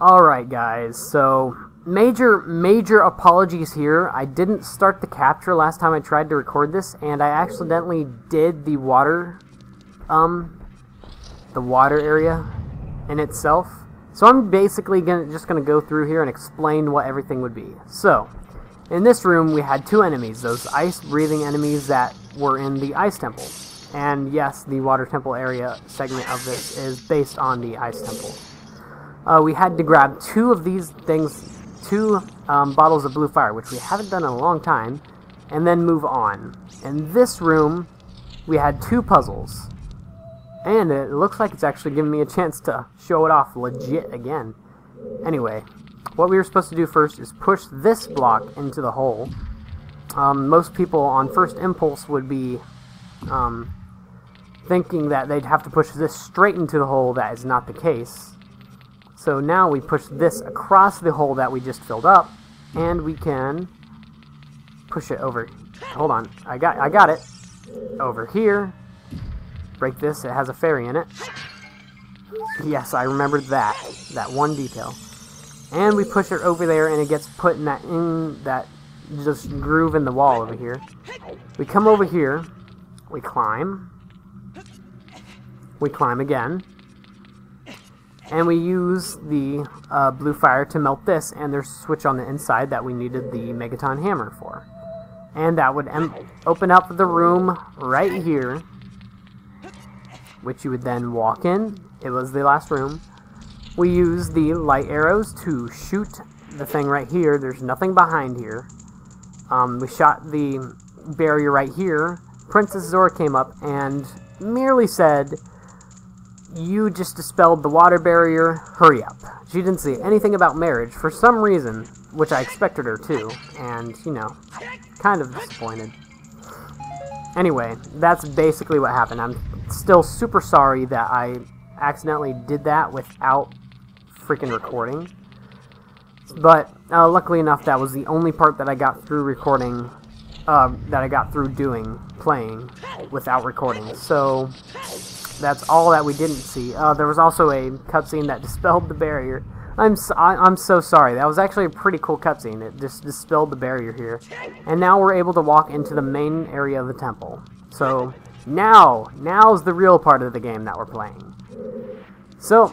Alright guys, so major apologies here. I didn't start the capture last time I tried to record this, and I accidentally did the water area in itself. So I'm basically just gonna go through here and explain what everything would be. So, in this room we had two enemies, those ice-breathing enemies that were in the ice temple. And yes, the water temple area segment of this is based on the ice temple. We had to grab two of these things, two bottles of blue fire, which we haven't done in a long time, and then move on. In this room, we had two puzzles, and it looks like it's actually giving me a chance to show it off legit again. Anyway, what we were supposed to do first is push this block into the hole. Most people on first impulse would be thinking that they'd have to push this straight into the hole. That is not the case. So now we push this across the hole that we just filled up, and we can push it over. Hold on, I got it. Over here. Break this, it has a fairy in it. Yes, I remembered that one detail. And we push it over there, and it gets put in that just groove in the wall over here. We come over here, we climb again. And we use the blue fire to melt this, and there's a switch on the inside that we needed the Megaton hammer for. And that would open up the room right here, which you would then walk in. It was the last room. We use the light arrows to shoot the thing right here. There's nothing behind here. We shot the barrier right here. Princess Zora came up and merely said, "You just dispelled the water barrier, hurry up." She didn't say anything about marriage for some reason, which I expected her to, and, you know, kind of disappointed. Anyway, that's basically what happened. I'm still super sorry that I accidentally did that without freaking recording. But, luckily enough, that was the only part that I got through recording, playing without recording. So that's all that we didn't see. There was also a cutscene that dispelled the barrier. I'm so sorry. That was actually a pretty cool cutscene. It just dispelled the barrier here. And now we're able to walk into the main area of the temple. So now's the real part of the game that we're playing. So,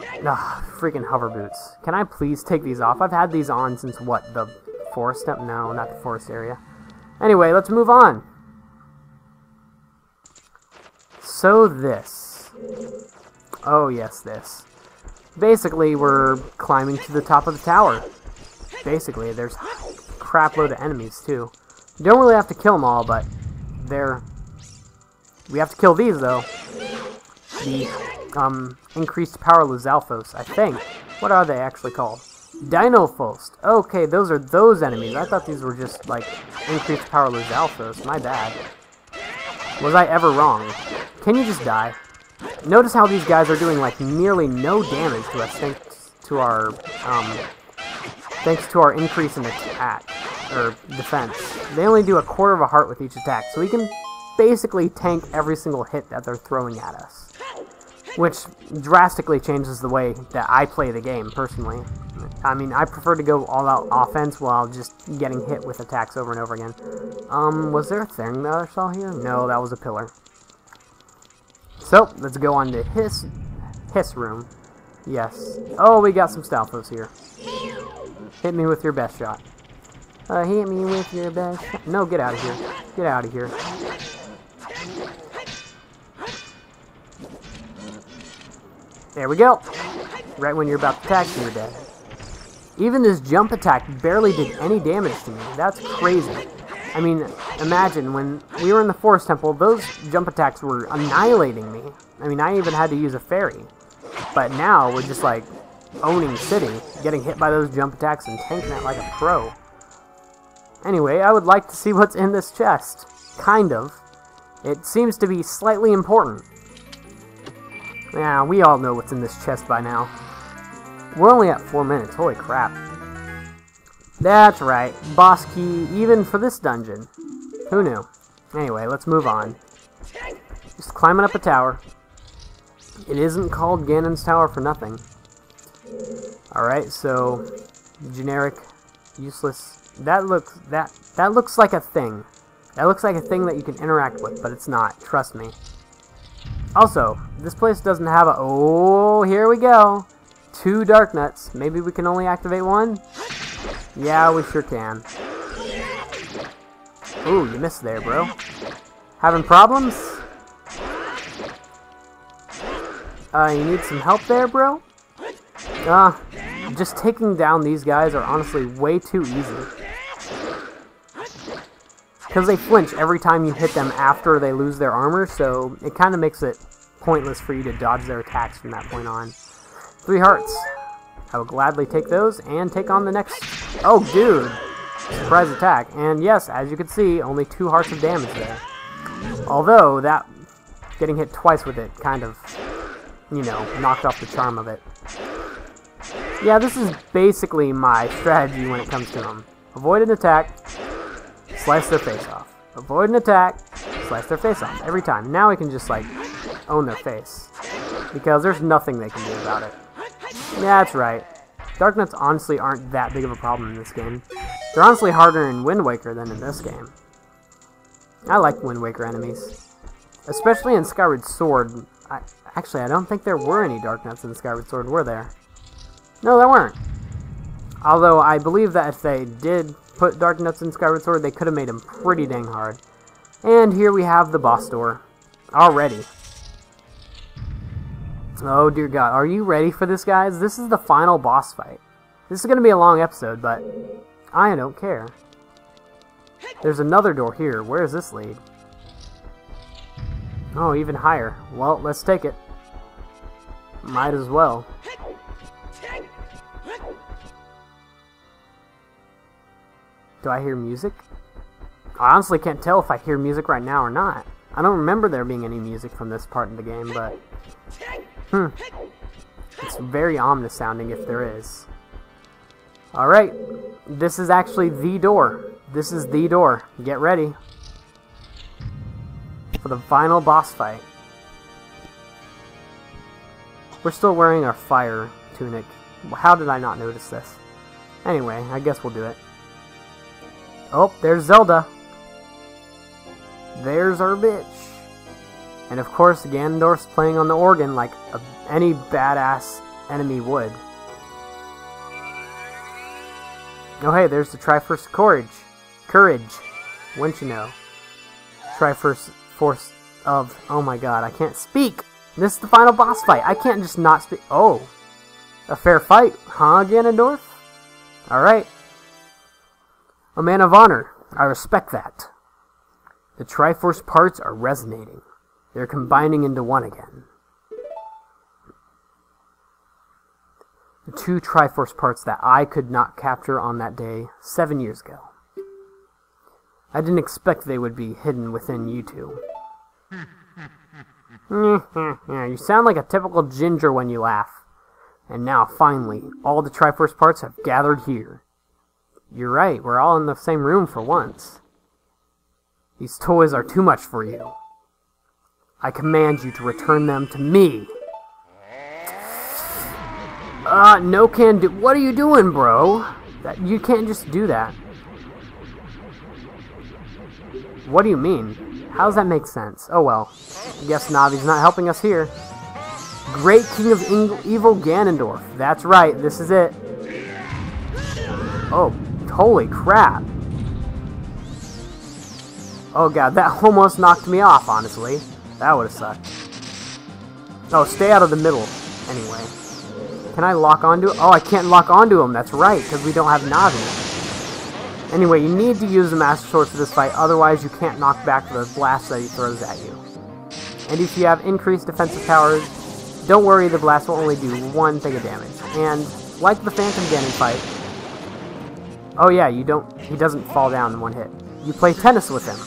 freaking hover boots. Can I please take these off? I've had these on since what, the forest step? No, not the forest area. Anyway, let's move on. So this. Oh yes, this. Basically, we're climbing to the top of the tower. Basically, there's a crap load of enemies too. You don't really have to kill them all, but we have to kill these though. The increased power Lizalfos, I think. What are they actually called? Dinofost. Okay, those are those enemies. I thought these were just like increased power Lizalfos. My bad. Was I ever wrong? Can you just die? Notice how these guys are doing like nearly no damage to us thanks to our increase in attack or defense. They only do 1/4 of a heart with each attack, so we can basically tank every single hit that they're throwing at us, which drastically changes the way that I play the game personally. I mean, I prefer to go all-out offense while just getting hit with attacks over and over again. Was there a thing that I saw here? No, that was a pillar. So, let's go on to his room. Yes. Oh, we got some Stalfos here. Hit me with your best shot. Hit me with your best shot. No, get out of here. Get out of here. There we go. Right when you're about to attack, you're dead. Even this jump attack barely did any damage to me. That's crazy. I mean, imagine when we were in the Forest Temple, those jump attacks were annihilating me. I mean, I even had to use a fairy. But now, we're just like owning City, getting hit by those jump attacks and tanking it like a pro. Anyway, I would like to see what's in this chest. Kind of. It seems to be slightly important. Yeah, we all know what's in this chest by now. We're only at 4 minutes, holy crap. That's right, boss key even for this dungeon. Who knew? Anyway, let's move on. Just climbing up a tower. It isn't called Ganon's Tower for nothing. Alright, so generic, useless. That looks like a thing. That looks like a thing that you can interact with, but it's not. Trust me. Also, this place doesn't have a... Oh, here we go. 2 dark nuts. Maybe we can only activate 1? Yeah, we sure can. Ooh, you missed there, bro. Having problems? You need some help there, bro? Just taking down these guys are honestly way too easy. Because they flinch every time you hit them after they lose their armor, so it kind of makes it pointless for you to dodge their attacks from that point on. 3 hearts. I will gladly take those and take on the next... Oh, dude! Surprise attack. And yes, as you can see, only 2 hearts of damage there. Although, that... getting hit twice with it kind of, you know, knocked off the charm of it. Yeah, this is basically my strategy when it comes to them. Avoid an attack, slice their face off. Avoid an attack, slice their face off. Every time. Now we can just, like, own their face. Because there's nothing they can do about it. Yeah, that's right. Dark Nuts honestly aren't that big of a problem in this game. They're honestly harder in Wind Waker than in this game. I like Wind Waker enemies. Especially in Skyward Sword. Actually, I don't think there were any Dark Nuts in Skyward Sword, were there? No, there weren't. Although, I believe that if they did put Dark Nuts in Skyward Sword, they could have made them pretty dang hard. And here we have the boss door. Already. Oh dear God, are you ready for this, guys? This is the final boss fight. This is going to be a long episode, but I don't care. There's another door here. Where does this lead? Oh, even higher. Well, let's take it. Might as well. Do I hear music? I honestly can't tell if I hear music right now or not. I don't remember there being any music from this part of the game, but... It's very ominous sounding if there is. Alright, this is actually the door. This is the door. Get ready for the final boss fight. We're still wearing our fire tunic. How did I not notice this? Anyway, I guess we'll do it. Oh, there's Zelda. There's our bitch. And of course, Ganondorf's playing on the organ like any badass enemy would. Oh hey, there's the Triforce Courage. Wouldn't you know? Triforce Force of... Oh my God, I can't speak! This is the final boss fight. I can't just not speak... Oh. A fair fight, huh, Ganondorf? Alright. A man of honor. I respect that. The Triforce parts are resonating. They're combining into one again. The 2 Triforce parts that I could not capture on that day 7 years ago. I didn't expect they would be hidden within you 2. You sound like a typical ginger when you laugh. And now, finally, all the Triforce parts have gathered here. You're right, we're all in the same room for once. These toys are too much for you. I command you to return them to me. No can do. What are you doing, bro? You can't just do that. What do you mean? How does that make sense? Oh well. I guess Navi's not helping us here. Great King of Evil Ganondorf. That's right, this is it. Oh, holy crap. Oh god, that almost knocked me off, honestly. That would have sucked. Oh, stay out of the middle. Anyway. Can I lock onto it? Oh, I can't lock onto him. That's right, because we don't have Navi. Anyway, you need to use the Master Sword for this fight, otherwise you can't knock back the blast that he throws at you. And if you have increased defensive powers, don't worry, the blast will only do 1 thing of damage. And, like the Phantom Ganon fight... Oh yeah, he doesn't fall down in 1 hit. You play tennis with him.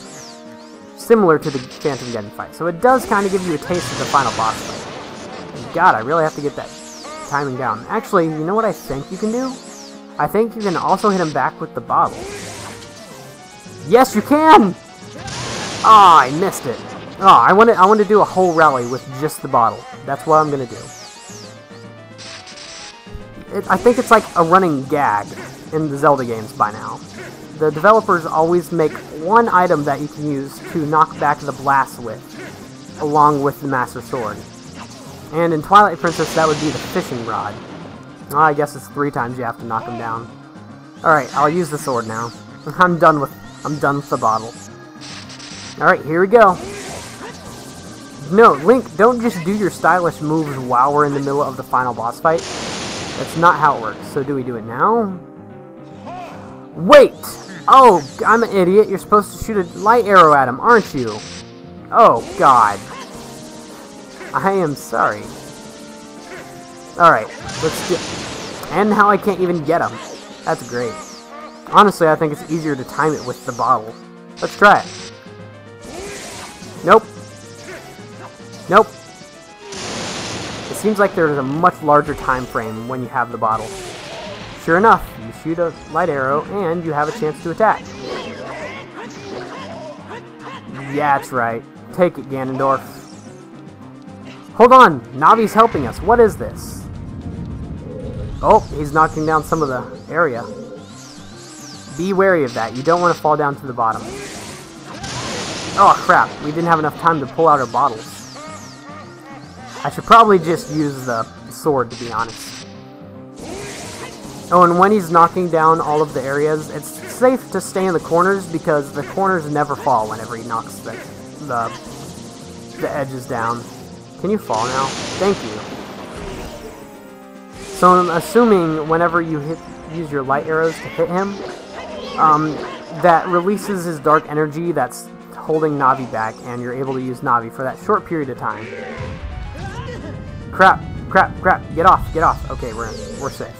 Similar to the Phantom Ganon fight. So it does kind of give you a taste of the final boss fight. And God, I really have to get that timing down. Actually, you know what I think you can do? I think you can also hit him back with the bottle. Yes, you can! Ah, I missed it. Oh, I want to do a whole rally with just the bottle. That's what I'm gonna do. I think it's like a running gag in the Zelda games by now. The developers always make one item that you can use to knock back the blast with, along with the Master Sword. And in Twilight Princess, that would be the fishing rod. Well, I guess it's 3 times you have to knock him down. Alright, I'll use the sword now. I'm done with the bottle. Alright, here we go. No, Link, don't just do your stylish moves while we're in the middle of the final boss fight. That's not how it works. So do we do it now? Wait! Oh, I'm an idiot. You're supposed to shoot a light arrow at him, aren't you? Oh, God. I am sorry. Alright, let's do it. And now I can't even get him. That's great. Honestly, I think it's easier to time it with the bottle. Let's try it. Nope. Nope. It seems like there's a much larger time frame when you have the bottle. Sure enough, you shoot a light arrow and you have a chance to attack. Yeah, that's right. Take it, Ganondorf. Hold on! Navi's helping us. What is this? Oh, he's knocking down some of the area. Be wary of that. You don't want to fall down to the bottom. Oh, crap. We didn't have enough time to pull out our bottles. I should probably just use the sword, to be honest. Oh, and when he's knocking down all of the areas, it's safe to stay in the corners because the corners never fall whenever he knocks the edges down. Can you fall now? Thank you. So I'm assuming whenever you use your light arrows to hit him, that releases his dark energy that's holding Navi back, and you're able to use Navi for that short period of time. Crap, crap, crap, get off, get off. Okay, we're safe.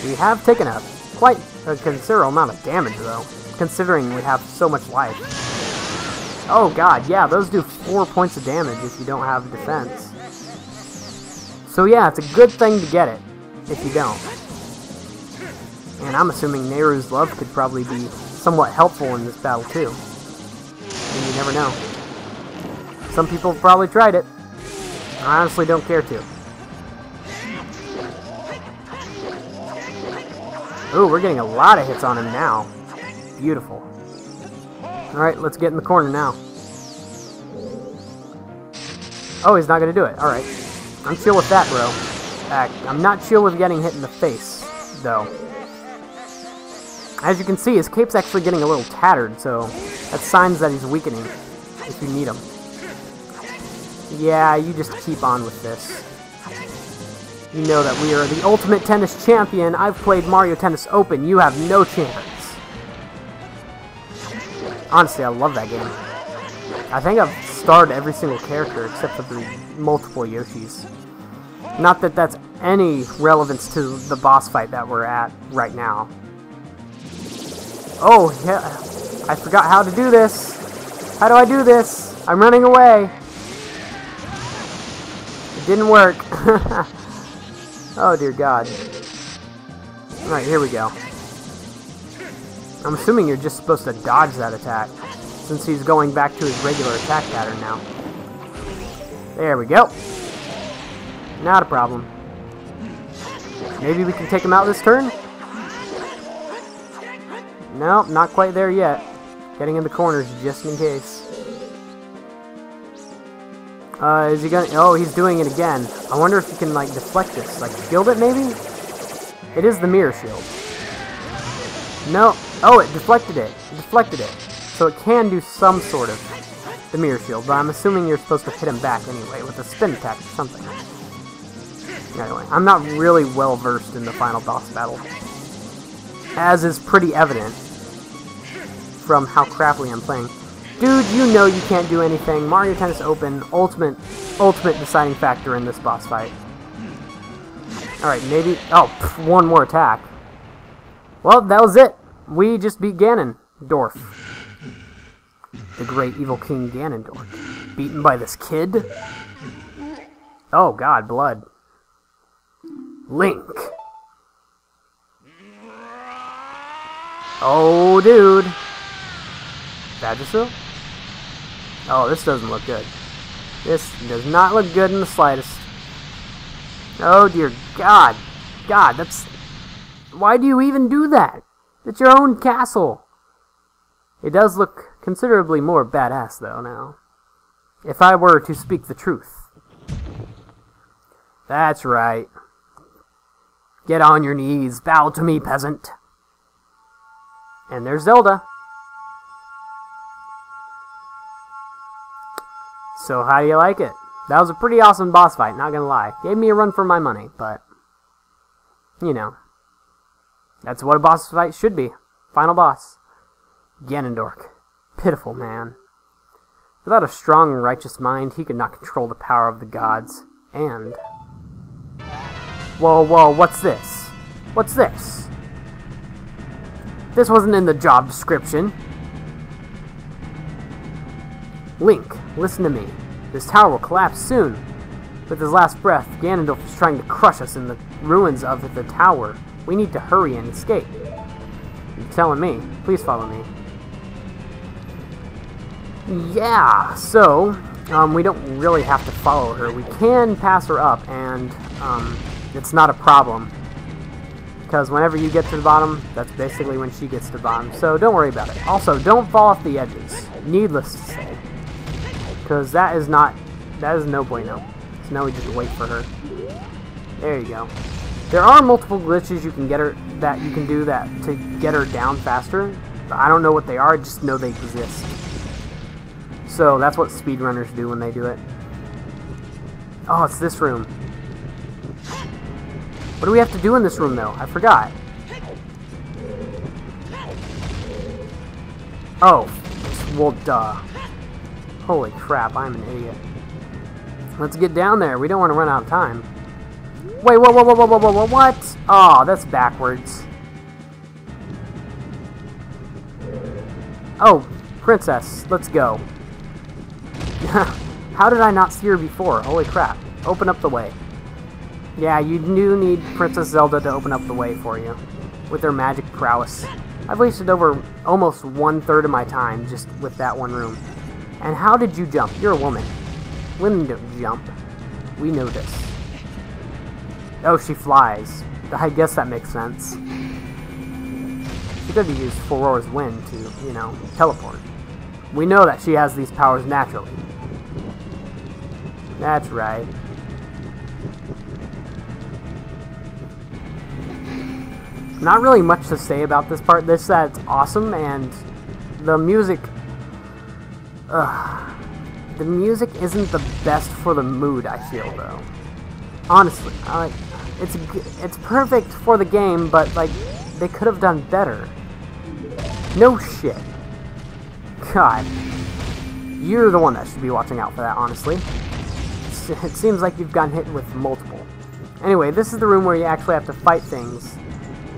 We have taken quite a considerable amount of damage, though, considering we have so much life. Oh god, yeah, those do 4 points of damage if you don't have defense. So yeah, it's a good thing to get it, if you don't. And I'm assuming Nehru's love could probably be somewhat helpful in this battle, too. I mean, you never know. Some people have probably tried it. I honestly don't care to. Ooh, we're getting a lot of hits on him now. Beautiful. Alright, let's get in the corner now. Oh, he's not going to do it. Alright. I'm chill with that, bro. I'm not chill with getting hit in the face, though. As you can see, his cape's actually getting a little tattered, so that's signs that he's weakening, if you need him. Yeah, you just keep on with this. You know that we are the ultimate tennis champion. I've played Mario Tennis Open. You have no chance. Honestly, I love that game. I think I've starred every single character except for the multiple Yoshis. Not that that's any relevance to the boss fight that we're at right now. Oh, yeah. I forgot how to do this. How do I do this? I'm running away. It didn't work. Oh, dear God. Alright, here we go. I'm assuming you're just supposed to dodge that attack, since he's going back to his regular attack pattern now. There we go. Not a problem. Maybe we can take him out this turn? Nope, not quite there yet. Getting in the corners just in case. Is he gonna... Oh, he's doing it again. I wonder if you can, like, deflect this. Like, shield it, maybe? It is the mirror shield. No. Oh, it deflected it. It deflected it. So it can do some sort of the mirror shield, but I'm assuming you're supposed to hit him back anyway with a spin attack or something. Anyway, I'm not really well versed in the final boss battle, as is pretty evident from how crappily I'm playing. Dude, you know you can't do anything. Mario Tennis Open, ultimate deciding factor in this boss fight. Alright, maybe... Oh, one more attack. Well, that was it. We just beat Ganondorf. The great evil King Ganondorf. Beaten by this kid? Oh god, blood. Link. Oh, dude. Vagisil? Oh, this doesn't look good. This does not look good in the slightest. Oh dear God. God, that's... Why do you even do that? It's your own castle. It does look considerably more badass, though, now. If I were to speak the truth. That's right. Get on your knees. Bow to me, peasant. And there's Zelda. So how do you like it? That was a pretty awesome boss fight, not gonna lie. Gave me a run for my money, but... You know. That's what a boss fight should be. Final boss. Ganondorf. Pitiful man. Without a strong and righteous mind, he could not control the power of the gods. And... Whoa, whoa, what's this? What's this? This wasn't in the job description. Link, listen to me. This tower will collapse soon. With his last breath, Ganondorf is trying to crush us in the ruins of the tower. We need to hurry and escape. You're telling me. Please follow me. Yeah, so, we don't really have to follow her. We can pass her up, and, it's not a problem. Because whenever you get to the bottom, that's basically when she gets to the bottom. So don't worry about it. Also, don't fall off the edges. Needless to say. Because that is no bueno. So now we just wait for her. There you go. There are multiple glitches you can get her to get her down faster. But I don't know what they are, I just know they exist. So that's what speedrunners do when they do it. Oh, it's this room. What do we have to do in this room, though? I forgot. Oh, well, duh. Holy crap, I'm an idiot. Let's get down there. We don't want to run out of time. Wait, whoa, whoa, whoa, whoa, whoa, whoa, whoa, what? Oh, that's backwards. Oh, princess, let's go. How did I not see her before? Holy crap. Open up the way. Yeah, you do need Princess Zelda to open up the way for you. With her magic prowess. I've wasted over almost 1/3 of my time just with that one room. And how did you jump? You're a woman. Women don't jump. We know this. Oh, she flies. I guess that makes sense. She could have used Furor's wind to, you know, teleport. We know that she has these powers naturally. That's right. Not really much to say about this part. This that it's awesome, and the music... the music isn't the best for the mood, I feel, though. Honestly, it's perfect for the game, but, like, they could have done better. No shit. God. You're the one that should be watching out for that, honestly. It seems like you've gotten hit with multiple. Anyway, this is the room where you actually have to fight things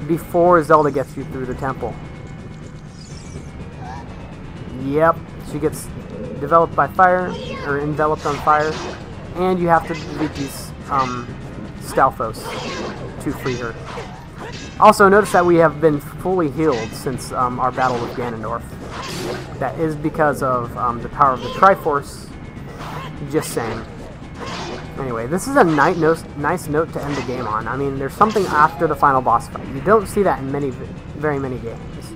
before Zelda gets you through the temple. Yep, she gets developed by fire, or enveloped on fire, and you have to defeat these Stalfos to free her. Also, notice that we have been fully healed since our battle with Ganondorf. That is because of the power of the Triforce. Just saying. Anyway, this is a nice note to end the game on. I mean, there's something after the final boss fight. You don't see that in very many games.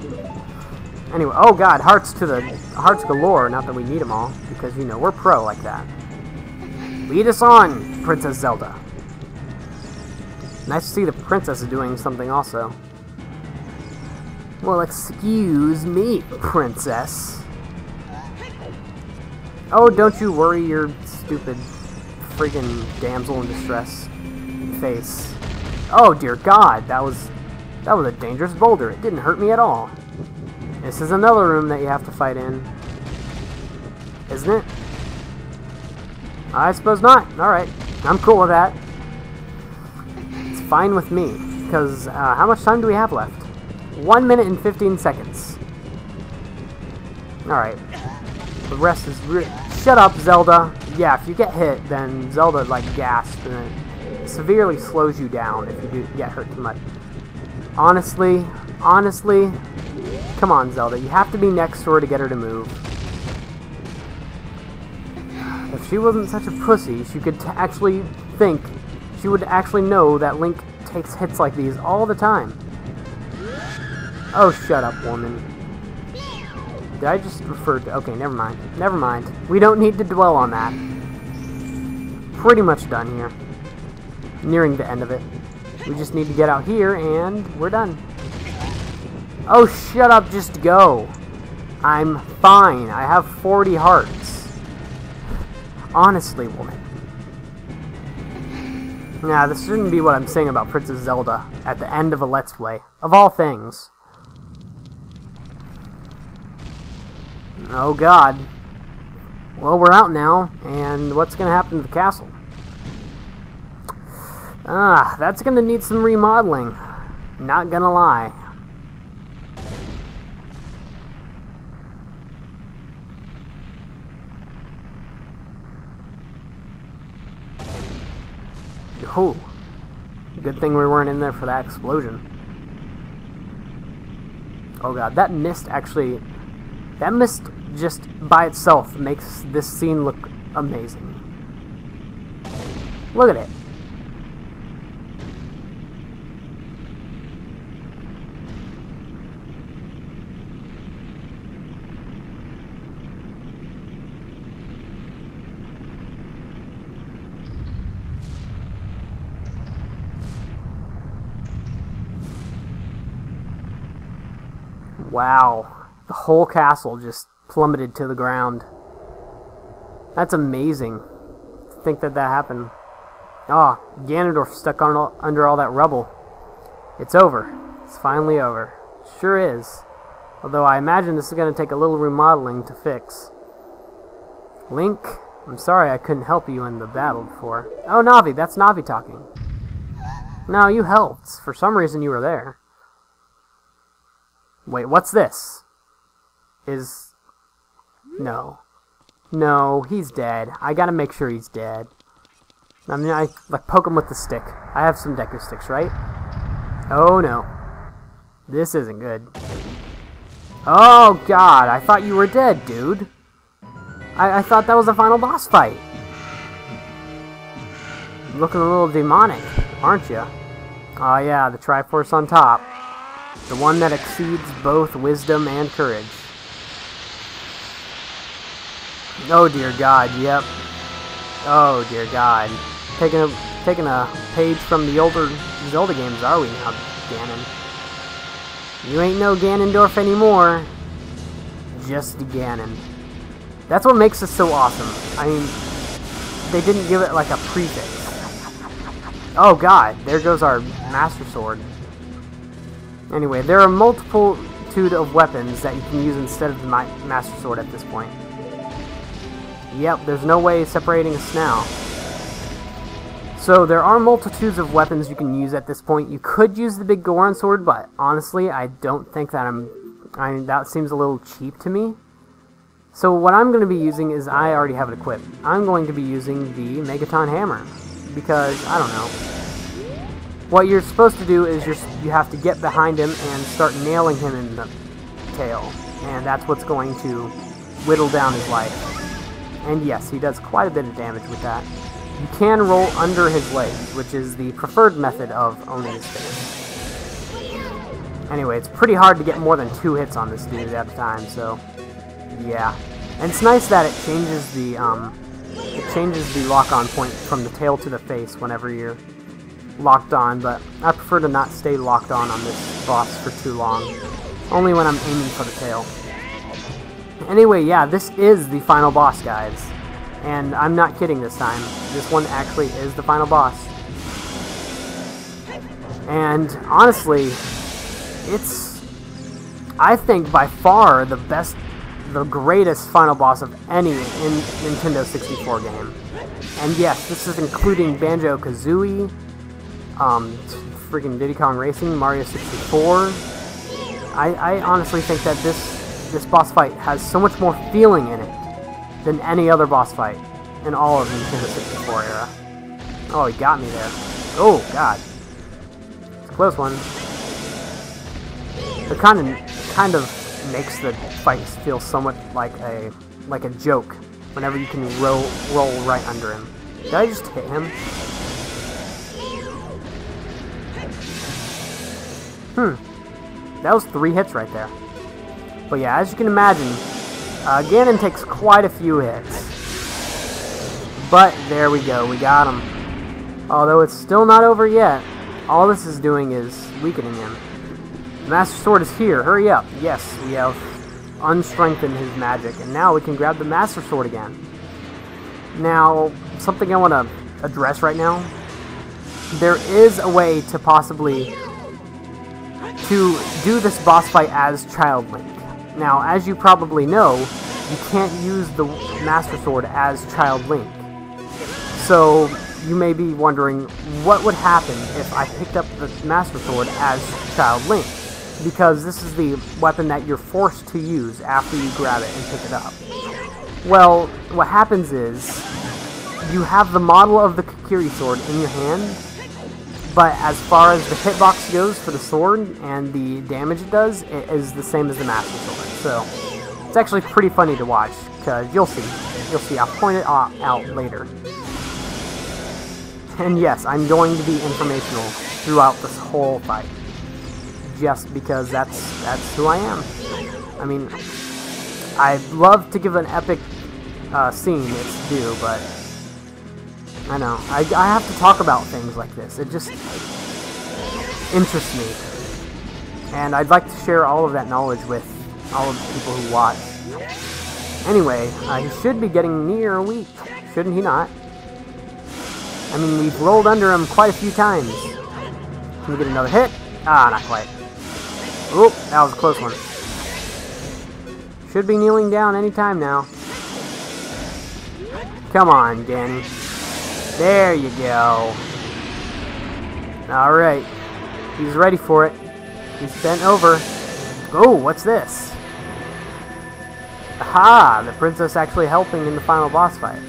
Anyway, oh god, hearts galore. Not that we need them all, because, you know, we're pro like that. Lead us on, Princess Zelda. Nice to see the princess is doing something also. Well, excuse me, princess. Oh, don't you worry your stupid friggin' damsel in distress face. Oh dear god, that was a dangerous boulder. It didn't hurt me at all. This is another room that you have to fight in. Isn't it? I suppose not. Alright. I'm cool with that. It's fine with me. Because, how much time do we have left? 1 minute and 15 seconds. Alright. The rest is shut up, Zelda. Yeah, if you get hit, then Zelda, like, gasps, and it severely slows you down if you do get hurt too much. Honestly, come on, Zelda. You have to be next to her to get her to move. If she wasn't such a pussy, she could actually think she would actually know that Link takes hits like these all the time. Oh, shut up, woman. Did I just refer to... Okay, never mind. Never mind. We don't need to dwell on that. Pretty much done here. Nearing the end of it. We just need to get out here, and we're done. Oh, shut up, just go. I'm fine. I have 40 hearts. Honestly, woman. Nah, this shouldn't be what I'm saying about Princess Zelda at the end of a Let's Play. Of all things. Oh, God. Well, we're out now, and what's going to happen to the castle? That's going to need some remodeling. Not gonna lie. Oh, good thing we weren't in there for that explosion. Oh god, that mist actually... That mist just by itself makes this scene look amazing. Look at it. Wow, the whole castle just plummeted to the ground. That's amazing to think that that happened. Ah, Ganondorf stuck on under all that rubble. It's over. It's finally over. Sure is. Although I imagine this is going to take a little remodeling to fix. Link, I'm sorry I couldn't help you in the battle before. Oh, Navi, that's Navi talking. No, you helped. For some reason you were there. Wait, what's this? No. No, he's dead. I gotta make sure he's dead. I mean, I poke him with the stick. I have some Deku sticks, right? Oh, no. This isn't good. Oh, God. I thought you were dead, dude. I thought that was the final boss fight. Looking a little demonic, aren't you? Oh, yeah, the Triforce on top. The one that exceeds both wisdom and courage. Oh dear God, yep. Oh dear God. Taking a page from the older Zelda games, are we now, Ganon? You ain't no Ganondorf anymore. Just Ganon. That's what makes this so awesome. I mean, they didn't give it like a prefix. Oh God, there goes our Master Sword. Anyway, there are a multitude of weapons that you can use instead of the Master Sword at this point. Yep, there's no way separating us now. So there are multitudes of weapons you can use at this point. You could use the big Goron sword, but honestly, I don't think that that seems a little cheap to me. So what I'm going to be using is, I already have it equipped. I'm going to be using the Megaton Hammer. Because, I don't know. What you're supposed to do is you have to get behind him and start nailing him in the tail. And that's what's going to whittle down his life. And yes, he does quite a bit of damage with that. You can roll under his legs, which is the preferred method of owning his face. Anyway, it's pretty hard to get more than 2 hits on this dude at a time, so yeah. And it's nice that it changes the lock-on point from the tail to the face whenever you're locked on, but I prefer to not stay locked on this boss for too long. Only when I'm aiming for the tail. Anyway, yeah, this is the final boss, guys. And I'm not kidding this time. This one actually is the final boss. And honestly, it's, I think, by far the greatest final boss of any Nintendo 64 game. And yes, this is including Banjo-Kazooie, freaking Diddy Kong Racing, Mario 64. I honestly think that this boss fight has so much more feeling in it than any other boss fight in all of the Nintendo 64 era. Oh, he got me there. Oh, God. It's a close one. It kind of makes the fights feel somewhat like a joke whenever you can roll right under him. Did I just hit him? That was 3 hits right there. But yeah, as you can imagine, Ganon takes quite a few hits. But there we go, we got him. Although it's still not over yet. All this is doing is weakening him. The Master Sword is here, hurry up. Yes, we have unstrengthened his magic, and now we can grab the Master Sword again. Now, something I want to address right now. There is a way to possibly to do this boss fight as Child Link. Now, as you probably know, you can't use the Master Sword as Child Link. So, you may be wondering, what would happen if I picked up the Master Sword as Child Link? Because this is the weapon that you're forced to use after you grab it and pick it up. Well, what happens is, you have the model of the Kokiri sword in your hand, but as far as the hitbox goes for the sword and the damage it does, it is the same as the Master Sword. So, it's actually pretty funny to watch, because you'll see. You'll see, I'll point it out later. And yes, I'm going to be informational throughout this whole fight. Just because that's who I am. I mean, I'd love to give an epic scene its due, but I know. I have to talk about things like this. It just interests me. And I'd like to share all of that knowledge with all of the people who watch. Anyway, he should be getting near a week. Shouldn't he not? I mean, we've rolled under him quite a few times. Can we get another hit? Ah, not quite. Oop, that was a close one. Should be kneeling down any time now. Come on, Danny. There you go. Alright. He's ready for it. He's bent over. Oh, what's this? Aha! The princess actually helping in the final boss fight.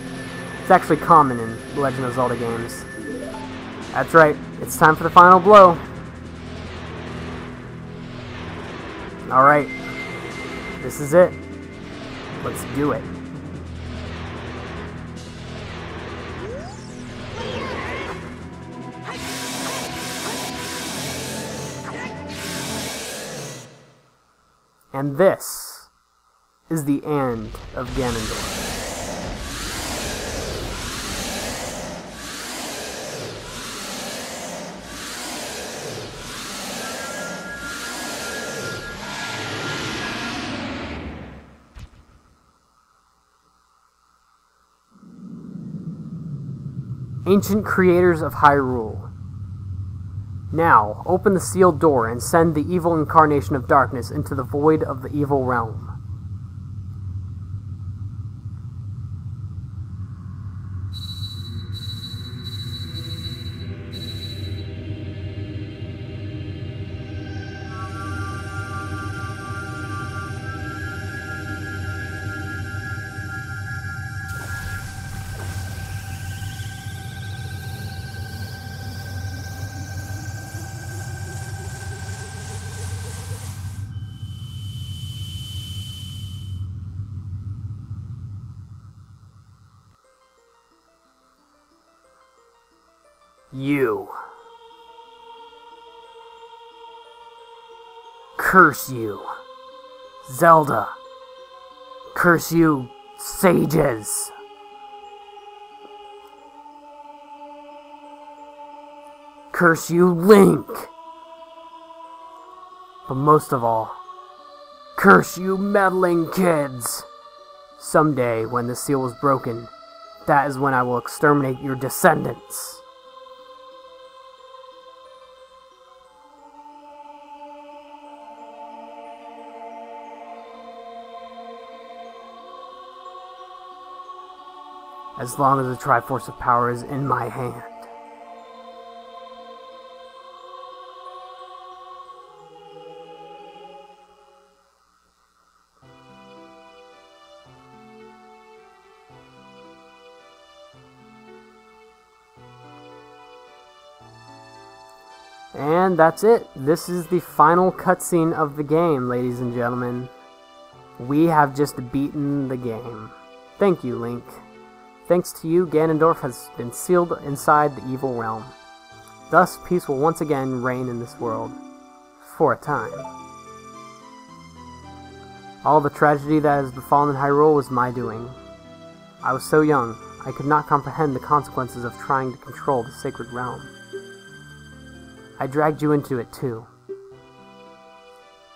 It's actually common in The Legend of Zelda games. That's right. It's time for the final blow. Alright. This is it. Let's do it. And this is the end of Ganondorf. Ancient creators of Hyrule. Now, open the sealed door and send the evil incarnation of darkness into the void of the evil realm. You. Curse you, Zelda. Curse you, sages. Curse you, Link. But most of all, curse you, meddling kids. Someday, when the seal is broken, that is when I will exterminate your descendants. As long as the Triforce of Power is in my hand. And that's it. This is the final cutscene of the game, ladies and gentlemen. We have just beaten the game. Thank you, Link. Thanks to you, Ganondorf has been sealed inside the evil realm. Thus, peace will once again reign in this world. for a time. All the tragedy that has befallen Hyrule was my doing. I was so young, I could not comprehend the consequences of trying to control the sacred realm. I dragged you into it too.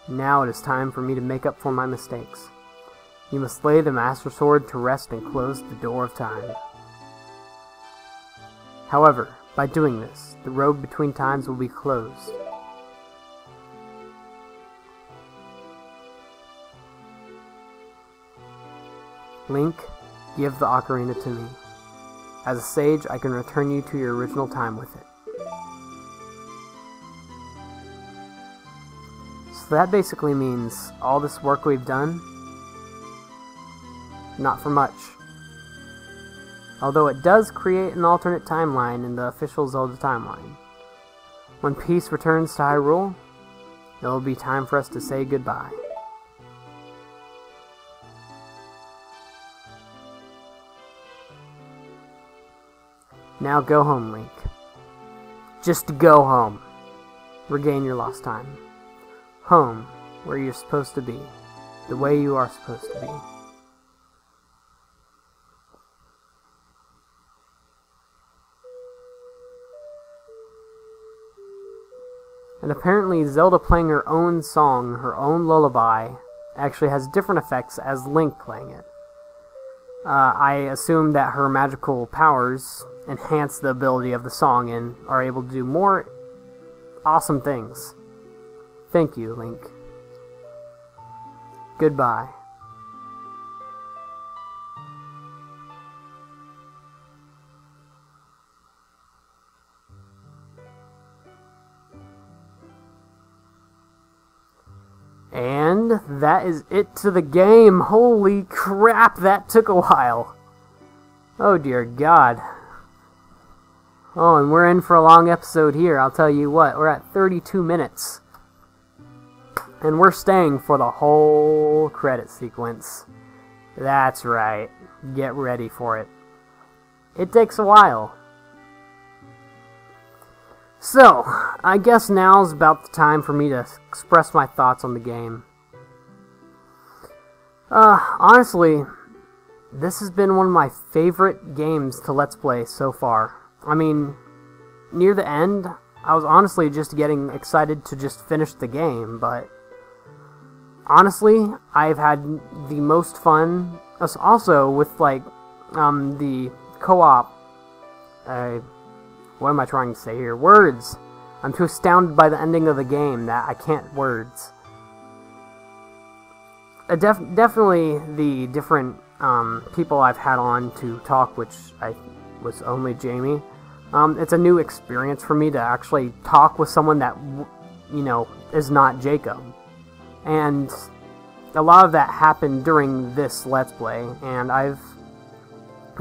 Now it is time for me to make up for my mistakes. You must lay the Master Sword to rest and close the door of time. However, by doing this, the road between times will be closed. Link, give the Ocarina to me. As a sage, I can return you to your original time with it. So that basically means all this work we've done, not for much. Although it does create an alternate timeline in the official Zelda timeline. When peace returns to Hyrule, it will be time for us to say goodbye. Now go home, Link. Just go home. Regain your lost time. Home, where you're supposed to be. The way you are supposed to be. And apparently Zelda playing her own song, her own lullaby, actually has different effects as Link playing it. I assume that her magical powers enhance the ability of the song and are able to do more awesome things. Thank you, Link. Goodbye. And that is it to the game. Holy crap, that took a while. Oh dear God. Oh, and we're in for a long episode here, I'll tell you what. We're at 32 minutes. And we're staying for the whole credit sequence. That's right. Get ready for it. It takes a while. So, I guess now's about the time for me to express my thoughts on the game. Honestly, this has been one of my favorite games to Let's Play so far. I mean, near the end, I was honestly just getting excited to just finish the game, but honestly, I've had the most fun, also with, like, the co-op, what am I trying to say here? Words! I'm too astounded by the ending of the game that I can't words. Definitely the different people I've had on to talk, which I was only Jamie. It's a new experience for me to actually talk with someone that, you know, is not Jacob. And a lot of that happened during this Let's Play, and I've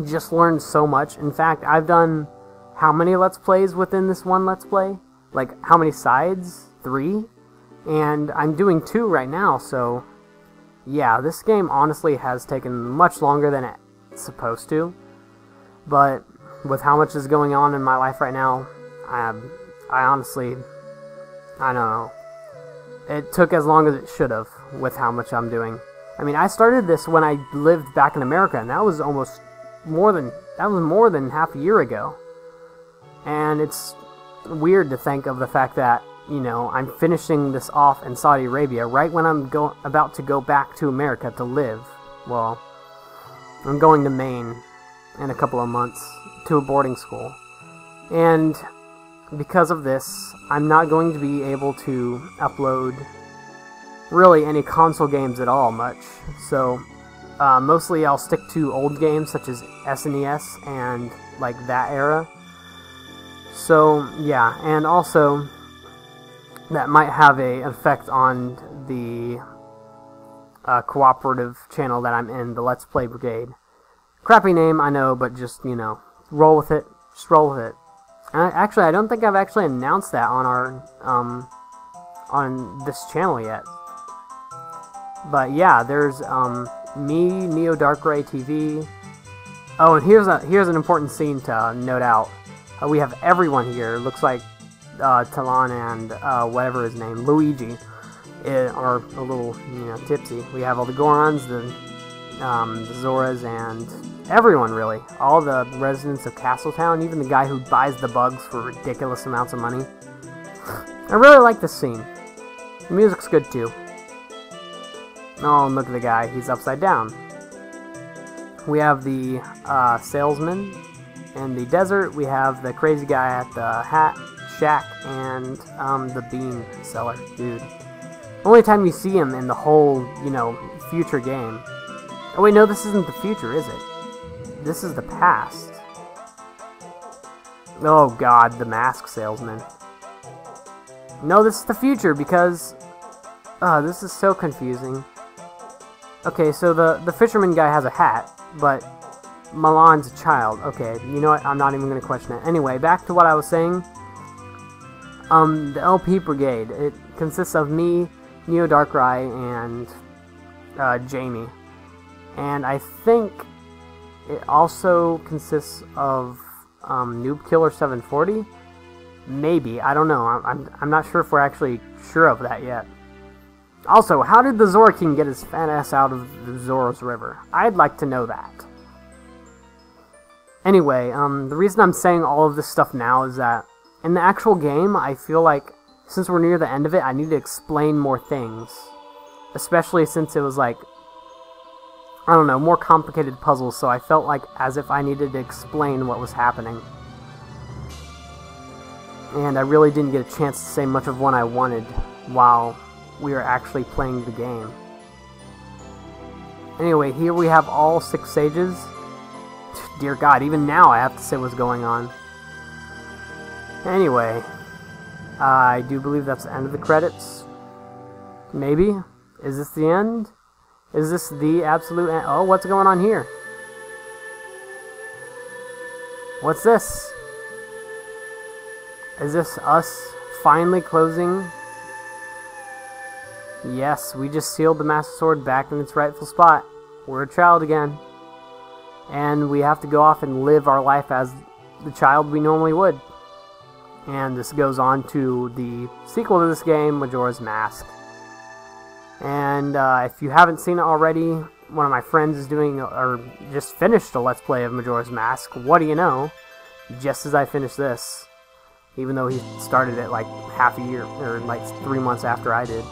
just learned so much. In fact, I've done how many Let's Plays within this one Let's Play? Like, how many sides? 3? And I'm doing 2 right now, so yeah, this game honestly has taken much longer than it's supposed to. But with how much is going on in my life right now, I honestly, I don't know. It took as long as it should have with how much I'm doing. I mean, I started this when I lived back in America, and that was more than half a year ago. And it's weird to think of the fact that, you know, I'm finishing this off in Saudi Arabia right when I'm about to go back to America to live. Well, I'm going to Maine in a couple of months to a boarding school. And because of this, I'm not going to be able to upload really any console games at all much. So, mostly I'll stick to old games such as SNES and, like, that era. So, yeah, and also, that might have an effect on the cooperative channel that I'm in, the Let's Play Brigade. Crappy name, I know, but just, you know, roll with it. Just roll with it. And actually, I don't think I've actually announced that on our, on this channel yet. But yeah, there's, me, Neo Darkray TV. Oh, and here's an important scene to note out. We have everyone here. Looks like Talon and whatever his name, Luigi, are a little, tipsy. We have all the Gorons, the Zoras, and everyone, really. All the residents of Castletown, even the guy who buys the bugs for ridiculous amounts of money. I really like this scene. The music's good, too. Oh, and look at the guy. He's upside down. We have the salesman in the desert. We have the crazy guy at the hat shack, and the bean seller dude. Only time you see him in the whole, future game. Oh wait, no, this isn't the future, is it? This is the past. Oh god, the mask salesman. No, this is the future, because... this is so confusing. Okay, so the fisherman guy has a hat, but Milan's a child. Okay, you know what? I'm not even going to question it. Anyway, back to what I was saying. The LP Brigade. It consists of me, Neo Darkrai, and Jamie. And I think it also consists of Noob Killer 740. Maybe. I don't know. I'm not sure if we're actually sure of that yet. Also, how did the Zora King get his fat ass out of the Zora's River? I'd like to know that. Anyway, the reason I'm saying all of this stuff now is that in the actual game, I feel like since we're near the end of it, I need to explain more things. Especially since it was like, I don't know, more complicated puzzles, so I felt like as if I needed to explain what was happening. And I really didn't get a chance to say much of what I wanted while we are actually playing the game. Anyway, here we have all 6 sages. Dear God, even now I have to say what's going on. Anyway, I do believe that's the end of the credits. Maybe? Is this the end? Is this the absolute end? Oh, what's going on here? What's this? Is this us finally closing? Yes, we just sealed the Master Sword back in its rightful spot. We're a child again. And we have to go off and live our life as the child we normally would. And this goes on to the sequel to this game, Majora's Mask. And if you haven't seen it already, one of my friends is doing, or just finished a Let's Play of Majora's Mask. What do you know? Just as I finished this. Even though he started it like half a year, or like 3 months after I did.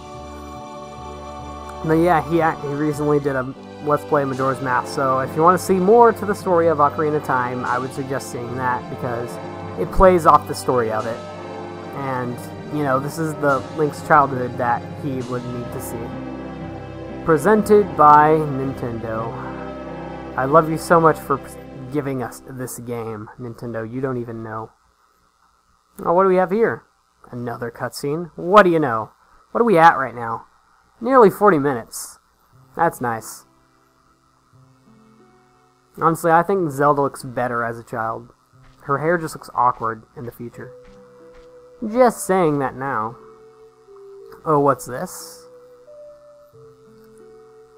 But yeah, he recently did a Let's Play Majora's Mask, so if you want to see more to the story of Ocarina of Time, I would suggest seeing that, because it plays off the story of it. And, this is the Link's childhood that he would need to see. Presented by Nintendo. I love you so much for giving us this game, Nintendo. You don't even know. Oh, what do we have here? Another cutscene. What do you know? What are we at right now? Nearly 40 minutes. That's nice. Honestly, I think Zelda looks better as a child. Her hair just looks awkward in the future. Just saying that now. Oh, what's this?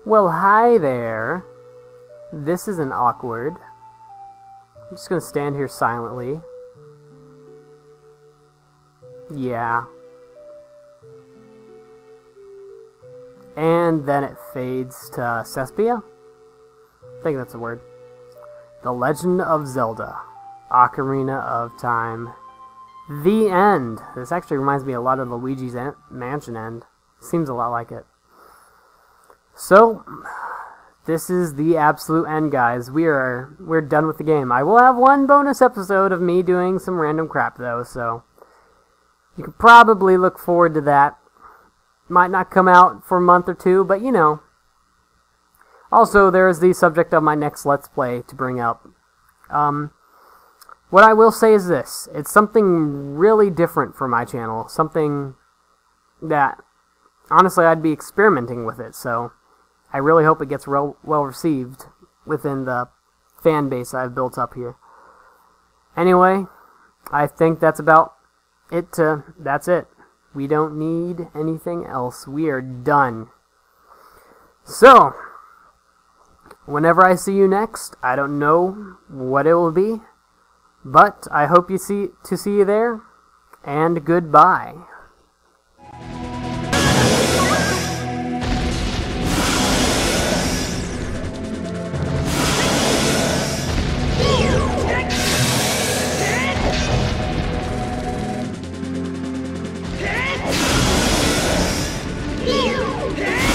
Well, hi there. This isn't awkward. I'm just gonna stand here silently. Yeah. And then it fades to Cespia? I think that's the word. The Legend of Zelda. Ocarina of Time. The end. This actually reminds me a lot of Luigi's Mansion end. Seems a lot like it. So, this is the absolute end, guys. We're done with the game. I will have one bonus episode of me doing some random crap, though, so you can probably look forward to that. Might not come out for a month or two, but Also, there's the subject of my next Let's Play to bring up. What I will say is this. It's something really different for my channel. Something that, honestly, I'd be experimenting with it, so I really hope it gets well received within the fan base I've built up here. Anyway, I think that's about it. That's it. We don't need anything else. We are done. So, whenever I see you next, I don't know what it will be, but I hope to see you there. And goodbye. Yeah!